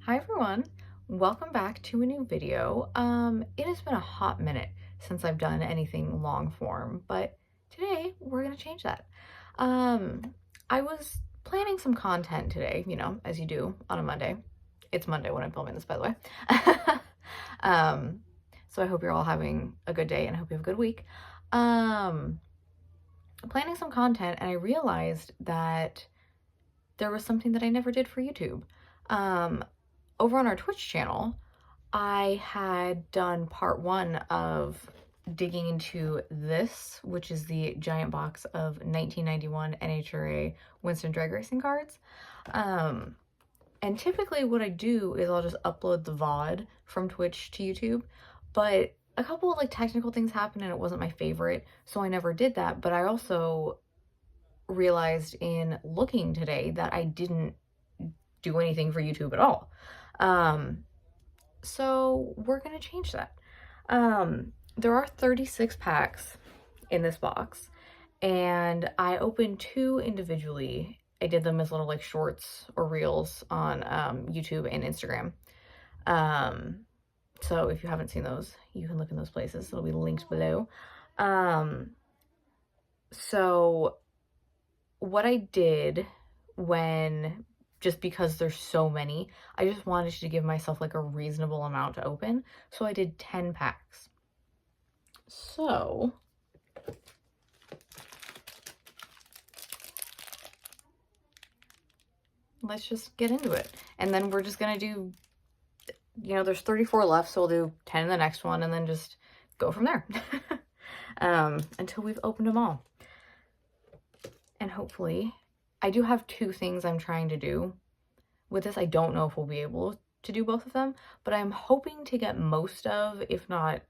Hi everyone, welcome back to a new video. It has been a hot minute since I've done anything long form, but today we're gonna change that. I was planning some content today, as you do on a Monday. It's Monday when I'm filming this, by the way. um, so I hope you're all having a good day and I hope you have a good week. Planning some content and I realized that there was something that I never did for YouTube. Over on our Twitch channel, I had done part one of digging into this, which is the giant box of 1991 NHRA Winston Drag Racing cards. And typically what I do is I'll just upload the VOD from Twitch to YouTube, but a couple of technical things happened and it wasn't my favorite, so I never did that. But I also realized in looking today that I didn't do anything for YouTube at all. So we're gonna change that. There are 36 packs in this box, and I opened 2 individually. I did them as little shorts or reels on YouTube and Instagram. So if you haven't seen those, you can look in those places. It'll be linked below. So what I did just because there's so many, I just wanted to give myself a reasonable amount to open. So I did 10 packs. So let's just get into it. And then we're just gonna do, there's 34 left, so we'll do 10 in the next one and then just go from there. Until we've opened them all. And hopefully, I do have 2 things I'm trying to do with this. I don't know if we'll be able to do both of them, but I'm hoping to get most of, if not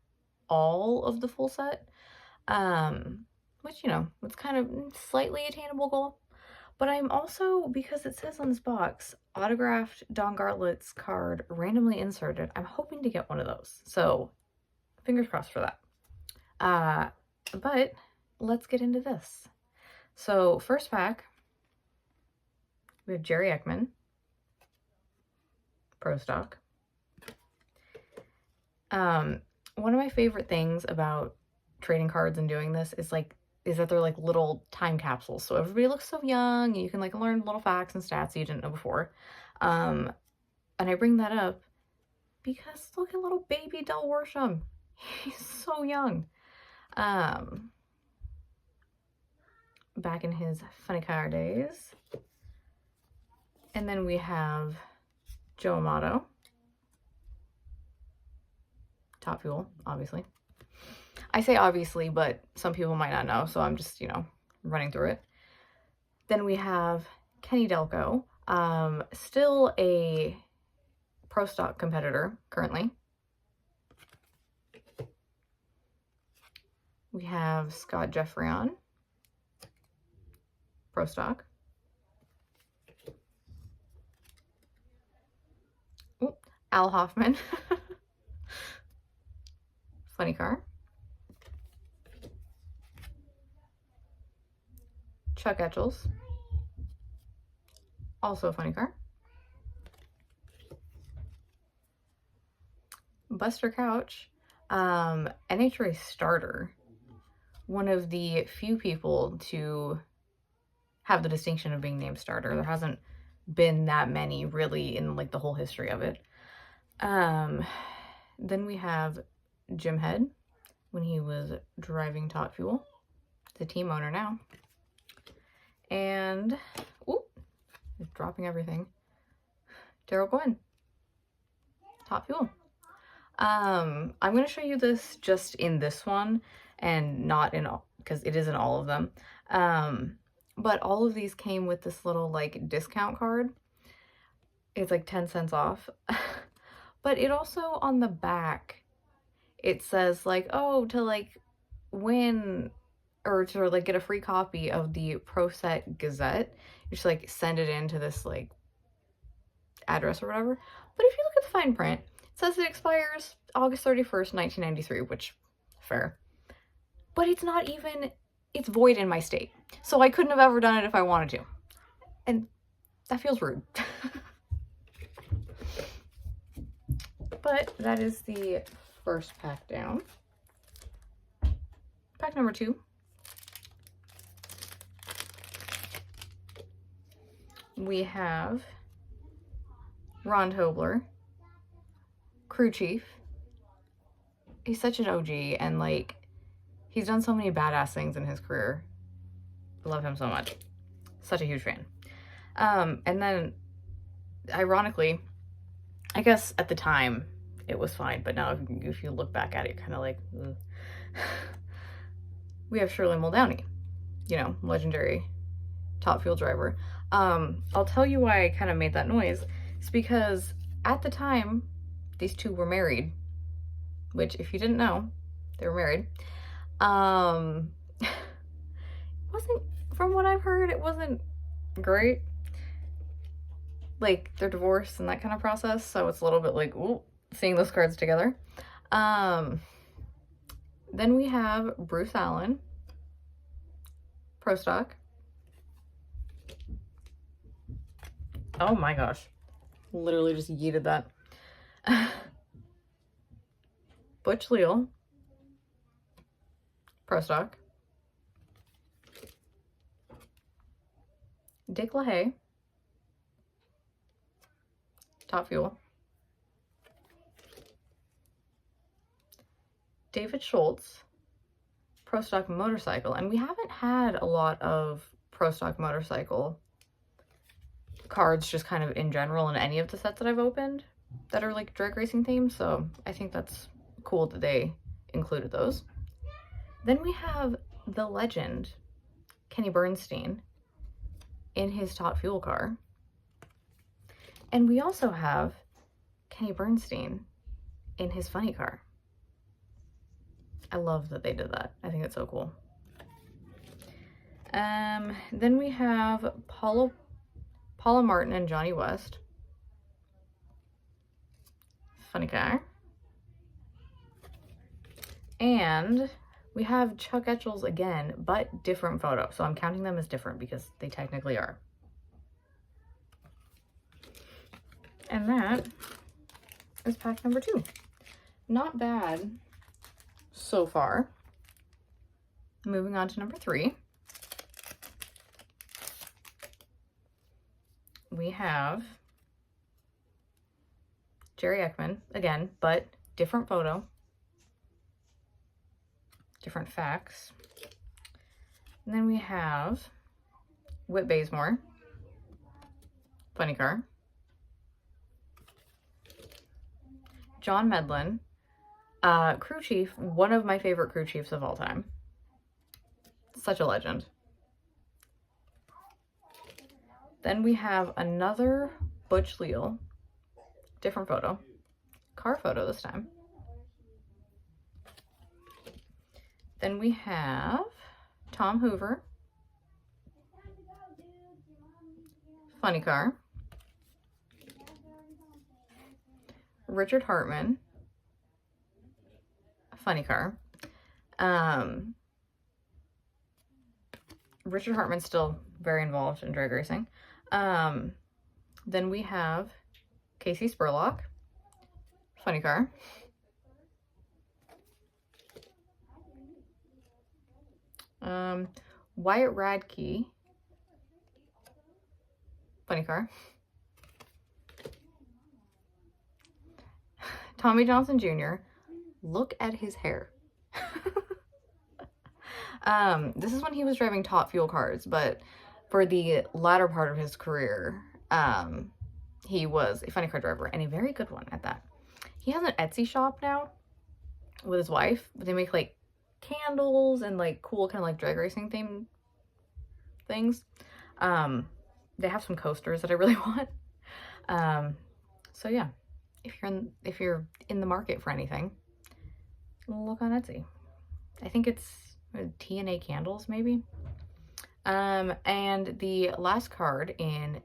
all of the full set, which, it's kind of slightly attainable goal. But I'm also, because it says on this box, autographed Don Gartlett's card randomly inserted, I'm hoping to get one of those. So fingers crossed for that. But let's get into this. So first pack, we have Jerry Ekman, Pro Stock. One of my favorite things about trading cards and doing this is that they're little time capsules. So everybody looks so young, and you can learn little facts and stats you didn't know before. And I bring that up because look at little baby Del Worsham. He's so young. Back in his funny car days. And then we have Joe Amato. Top Fuel, obviously. I say obviously, but some people might not know, so I'm just, running through it. Then we have Kenny Delco, still a Pro Stock competitor currently. We have Scott Jeffreyon, Pro Stock. Ooh, Al Hoffman, funny car. Chuck Etchells, also a funny car. Buster Couch, NHRA starter, one of the few people to have the distinction of being named starter. There hasn't been that many really in the whole history of it. Then we have Jim Head when he was driving Top Fuel. He's a team owner now. And, ooh, he's dropping everything. Daryl Gwynn, Top Fuel. I'm going to show you this just in this one and not in all, because it is in all of them. But all of these came with this little discount card. It's 10 cents off. But it also on the back, it says oh, to win or to get a free copy of the Pro Set Gazette, you just send it into this address or whatever. But if you look at the fine print, it says it expires August 31st, 1993, which, fair. But it's not even, it's void in my state. So I couldn't have ever done it if I wanted to. And that feels rude. But that is the first pack down. Pack number 2. We have Ron Tobler, crew chief. He's such an OG, and like, he's done so many badass things in his career. I love him so much. Such a huge fan. And then, ironically, I guess at the time it was fine, but now if you look back at it, you're kind of like, ugh. We have Shirley Muldowney, you know, legendary Top Fuel driver. I'll tell you why I kind of made that noise. It's because at the time, these two were married, which if you didn't know, they were married. Wasn't, from what I've heard, it wasn't great. Like, they're divorced and that kind of process, so it's a little bit like, ooh, seeing those cards together. Then we have Bruce Allen, Pro Stock. Oh my gosh. Literally just yeeted that. Butch Leal, Pro Stock. Dick LaHaye, Top Fuel. David Schultz, Pro Stock Motorcycle. And we haven't had a lot of Pro Stock Motorcycle cards just kind of in general in any of the sets that I've opened that are like drag racing themed, so I think that's cool that they included those. Then we have the legend Kenny Bernstein in his Top Fuel car, and we also have Kenny Bernstein in his funny car. I love that they did that. I think it's so cool. Then we have Paula Martin and Johnny West. Funny car. And we have Chuck Etchells again, but different photo. So I'm counting them as different because they technically are. And that is pack number 2. Not bad so far. Moving on to number 3. We have Jerry Ekman, again, but different photo, different facts. And then we have Whit Bazemore, funny car. John Medlin, crew chief, one of my favorite crew chiefs of all time. Such a legend. Then we have another Butch Leal, different photo, car photo this time. Then we have Tom Hoover, funny car. Richard Hartman, funny car. Richard Hartman's still very involved in drag racing. Then we have Casey Spurlock, funny car. Wyatt Radke, funny car. Tommy Johnson Jr., look at his hair. This is when he was driving Top Fuel cars, but for the latter part of his career, he was a funny car driver, and a very good one at that. He has an Etsy shop now with his wife, but they make like candles and like cool kind of like drag racing themed things. They have some coasters that I really want. So yeah, if you're in the market for anything, look on Etsy. I think it's TNA candles maybe. And the last card in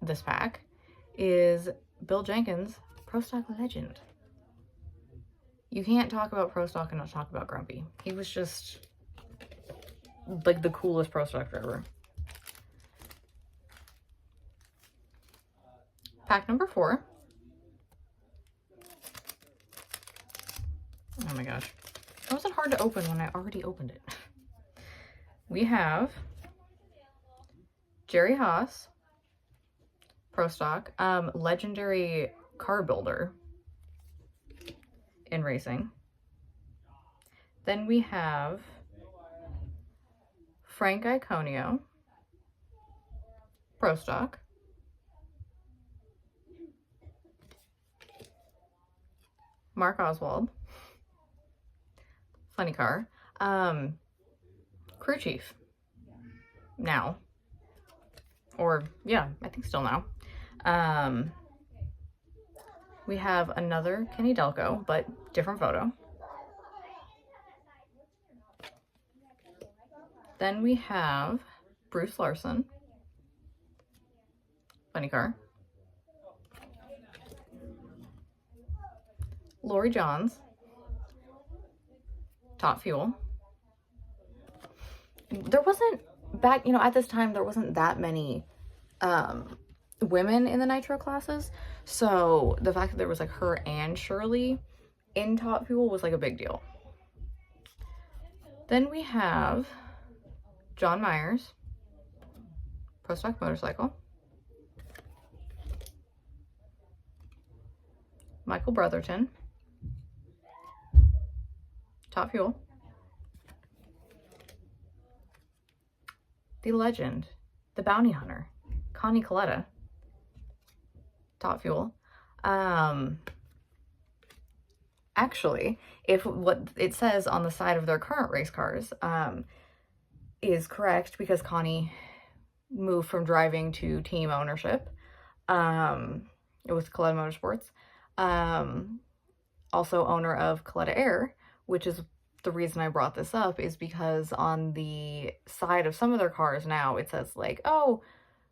this pack is Bill Jenkins, Pro Stock legend. You can't talk about Pro Stock and not talk about Grumpy. He was just like the coolest Pro Stock driver. Pack number 4. Oh my gosh. It wasn't hard to open when I already opened it. We have Jerry Haas, Pro Stock, legendary car builder in racing. Then we have Frank Iconio, Pro Stock. Mark Oswald, funny car. Crew chief now, or yeah, I think still now. We have another Kenny Delco, but different photo. Then we have Bruce Larson, funny car. Lori Johns, Top Fuel. There wasn't, back, you know, at this time, there wasn't that many women in the Nitro classes. So the fact that there was like her and Shirley in Top Fuel was like a big deal. Then we have John Myers, Pro Stock Motorcycle. Michael Brotherton, Top Fuel. The legend, the bounty hunter, Connie Coletta, Top Fuel. Actually, if what it says on the side of their current race cars is correct, because Connie moved from driving to team ownership with Coletta Motorsports. Also owner of Coletta Air, which is the reason I brought this up, is because on the side of some of their cars now, it says like, oh,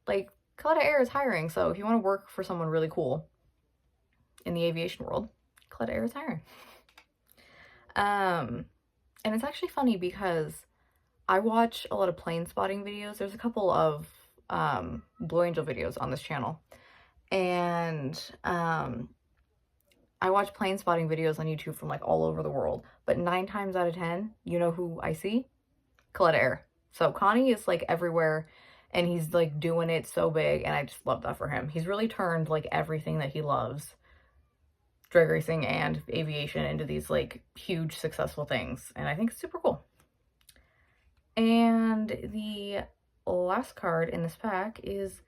like Coletta Air is hiring. So if you want to work for someone really cool in the aviation world, Coletta Air is hiring. And it's actually funny because I watch a lot of plane spotting videos. There's a couple of Blue Angel videos on this channel. And I watch plane spotting videos on YouTube from like all over the world, but 9 times out of 10, you know who I see? Coletta Air. So Connie is like everywhere, and he's like doing it so big, and I just love that for him. He's really turned like everything that he loves, drag racing and aviation, into these like huge successful things, and I think it's super cool. And the last card in this pack is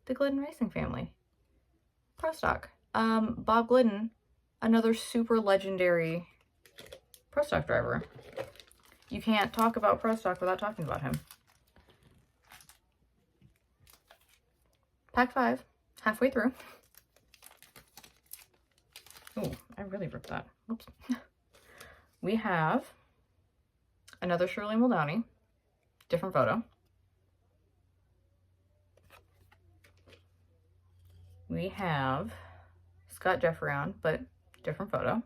the Glidden Racing family, Pro Stock. Bob Glidden, another super legendary Pro Stock driver. You can't talk about Pro Stock without talking about him. Pack 5, halfway through. Oh, I really ripped that. Oops. We have another Shirley Muldowney, different photo. We have Scott Jeffreyon, but different photo.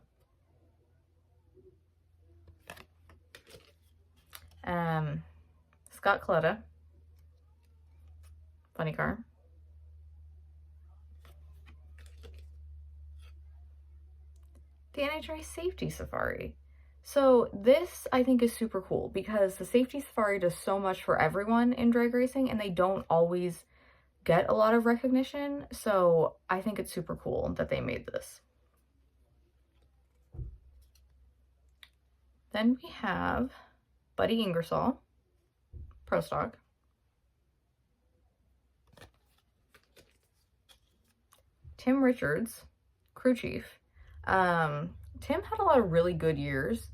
Scott Coletta, funny car. The NHRA Safety Safari. So this I think is super cool because the Safety Safari does so much for everyone in drag racing, and they don't always get a lot of recognition. So I think it's super cool that they made this. Then we have Buddy Ingersoll, Pro Stock. Tim Richards, crew chief. Tim had a lot of really good years.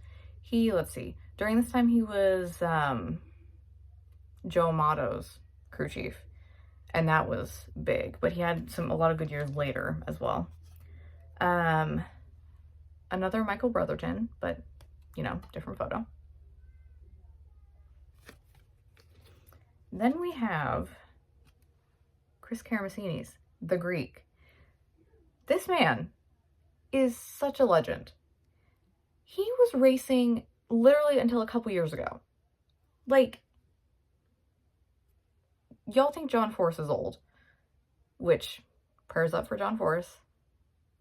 Let's see, during this time he was Joe Amato's crew chief, and that was big, but he had a lot of good years later as well. Another Michael Brotherton, but you know, different photo. Then we have Chris Karamessinis, the Greek. This man is such a legend. He was racing literally until a couple years ago. Like, y'all think John Force is old, which, prayers up for John Force.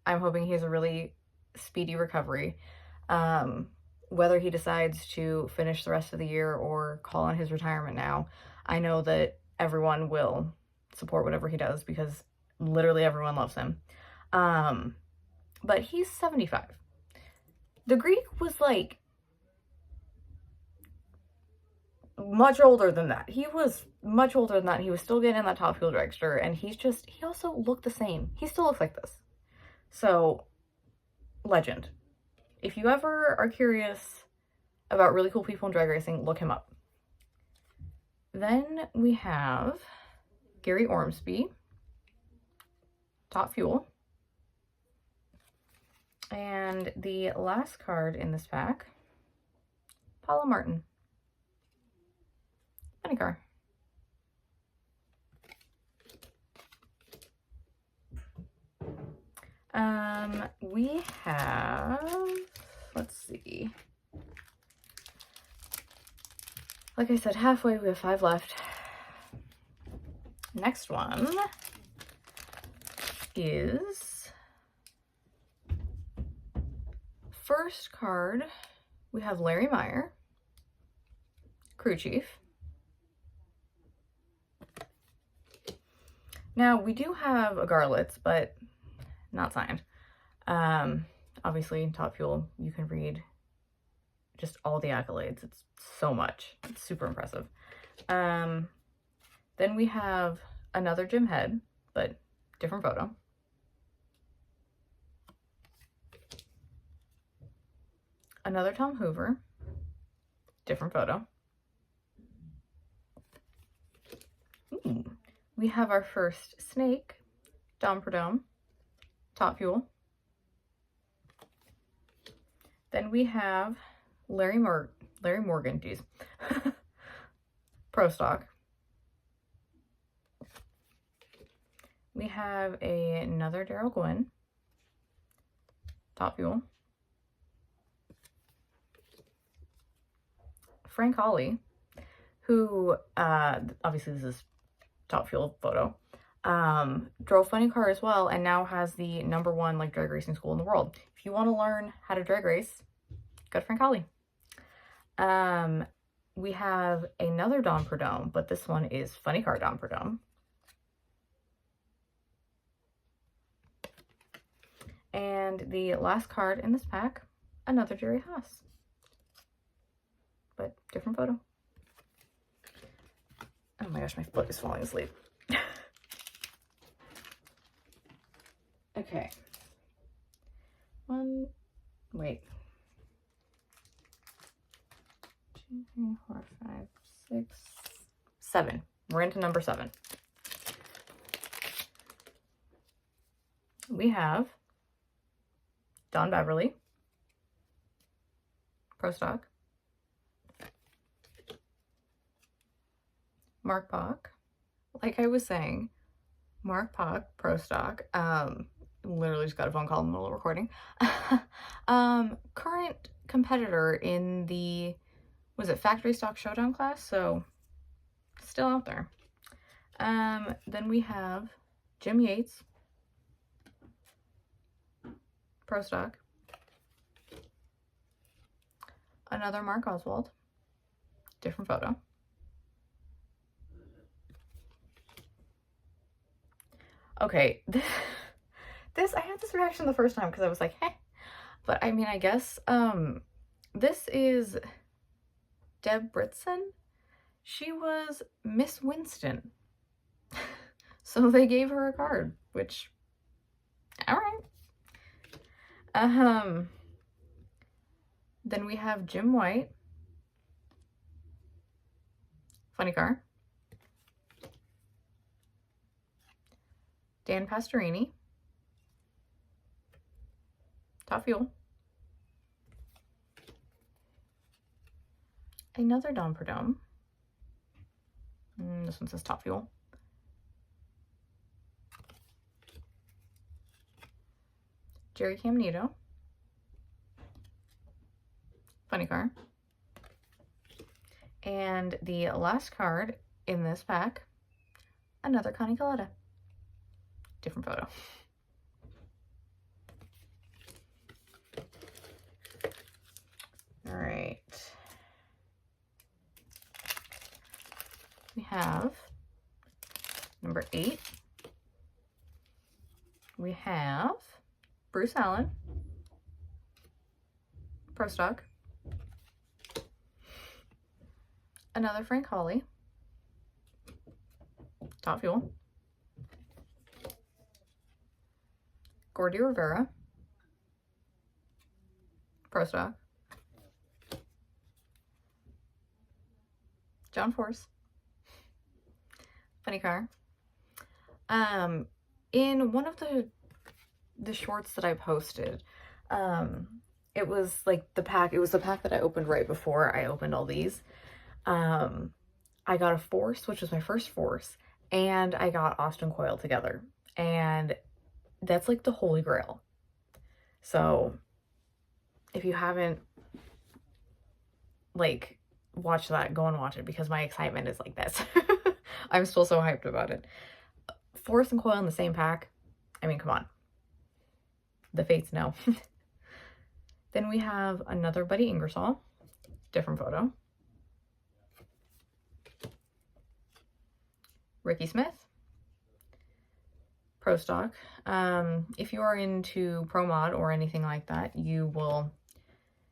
I'm hoping he has a really speedy recovery. Whether he decides to finish the rest of the year or call on his retirement now, I know that everyone will support whatever he does because literally everyone loves him. But he's 75. The Greek was like much older than that. He was much older than that. He was still getting in that Top Fuel dragster, and he also looked the same. He still looks like this. So, legend. If you ever are curious about really cool people in drag racing, look him up. Then we have Gary Ormsby, Top Fuel. And the last card in this pack, Paula Martin. Funny car. We have, let's see. Like I said, halfway, we have 5 left. Next one is, first card, we have Larry Meyer, crew chief. Now, we do have a Garlitz, but not signed. Obviously, in Top Fuel, you can read just all the accolades. It's so much. It's super impressive. Then we have another Jim Head, but different photo. Another Tom Hoover, different photo. Ooh. We have our first Snake, Dom Perdome, Top Fuel. Then we have Larry Morgan, geez, Pro Stock. We have another Daryl Gwynn, Top Fuel. Frank Hawley, who, obviously this is Top Fuel photo, drove Funny Car as well, and now has the #1 like drag racing school in the world. If you want to learn how to drag race, go to Frank Hawley. We have another Dom Perdome, but this one is Funny Car Dom Perdome. And the last card in this pack, another Jerry Haas, but different photo. Oh my gosh, my foot is falling asleep. Okay. 1, wait. 2, 3, 4, 5, 6, 7. We're into number 7. We have Don Beverly, Pro Stock. Mark Bach. Like I was saying, Mark Bach, Pro Stock. Literally just got a phone call in the middle of recording. Current competitor in the, was it Factory Stock Showdown class? So still out there. Then we have Jim Yates, Pro Stock. Another Mark Oswald, different photo. Okay, this I had this reaction the first time because I was like, heh. But I mean, I guess, this is Deb Britson. She was Miss Winston. So they gave her a card, which, all right. Then we have Jim White, Funny Car. Dan Pastorini, Top Fuel. Another Dom Perdome. This one says Top Fuel. Jerry Camnito, Funny Car. And the last card in this pack, another Connie Coletta. Different photo. have number 8. We have Bruce Allen, Pro Stock. Another Frank Hawley, Top Fuel. Gordy Rivera, Pro Stock. John Force, funny car. In one of the shorts that I posted, it was like the pack that I opened right before I opened all these. I got a Force, which was my first Force, and I got Austin Coil together, and that's like the holy grail. So if you haven't like watched that, go and watch it, because my excitement is like this. I'm still so hyped about it. Force and Coil in the same pack. I mean, come on. The fates know. Then we have another Buddy Ingersoll, different photo. Ricky Smith, Pro Stock. If you are into Pro Mod or anything like that, you will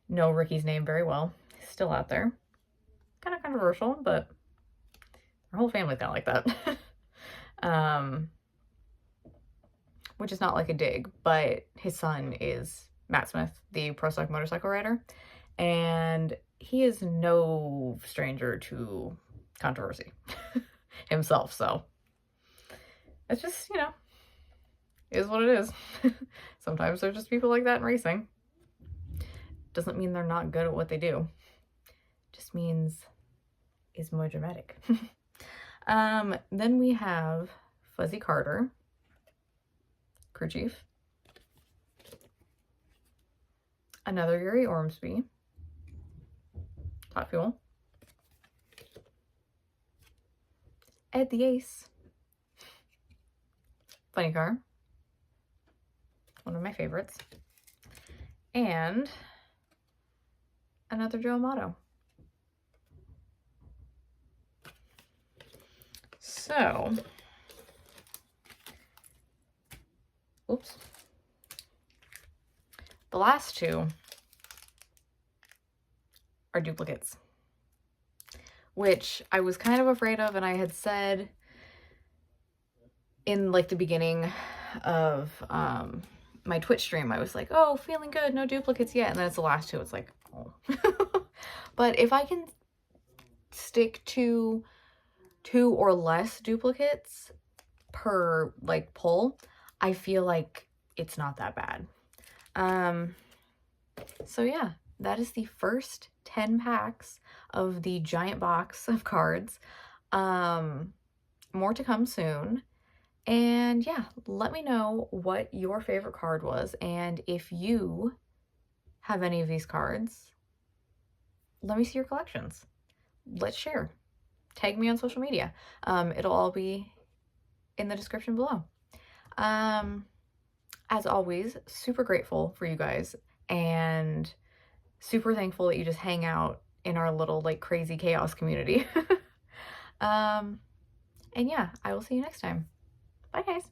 know Ricky's name very well. He's still out there. Kind of controversial, but our whole family's kind of like that. Which is not like a dig, but his son is Matt Smith, the Pro Stock motorcycle rider, and he is no stranger to controversy himself, so it's just, you know, is what it is. Sometimes there's just people like that in racing. Doesn't mean they're not good at what they do. Just means it's more dramatic. Then we have Fuzzy Carter, crew chief. Another Yuri Ormsby, Top Fuel. Ed the Ace, funny car, one of my favorites. And another Joe Amato. So, oops. The last two are duplicates, which I was kind of afraid of, and I had said in like the beginning of my Twitch stream, I was like, oh, feeling good, no duplicates yet. And then it's the last two, it's like, oh. But if I can stick to 2 or less duplicates per like pull, I feel like it's not that bad. So yeah, that is the first 10 packs of the giant box of cards. More to come soon. And yeah, let me know what your favorite card was, and if you have any of these cards, let me see your collections. Let's share. Tag me on social media. It'll all be in the description below. As always, super grateful for you guys, and super thankful that you just hang out in our little like crazy chaos community. And yeah, I will see you next time. Bye guys.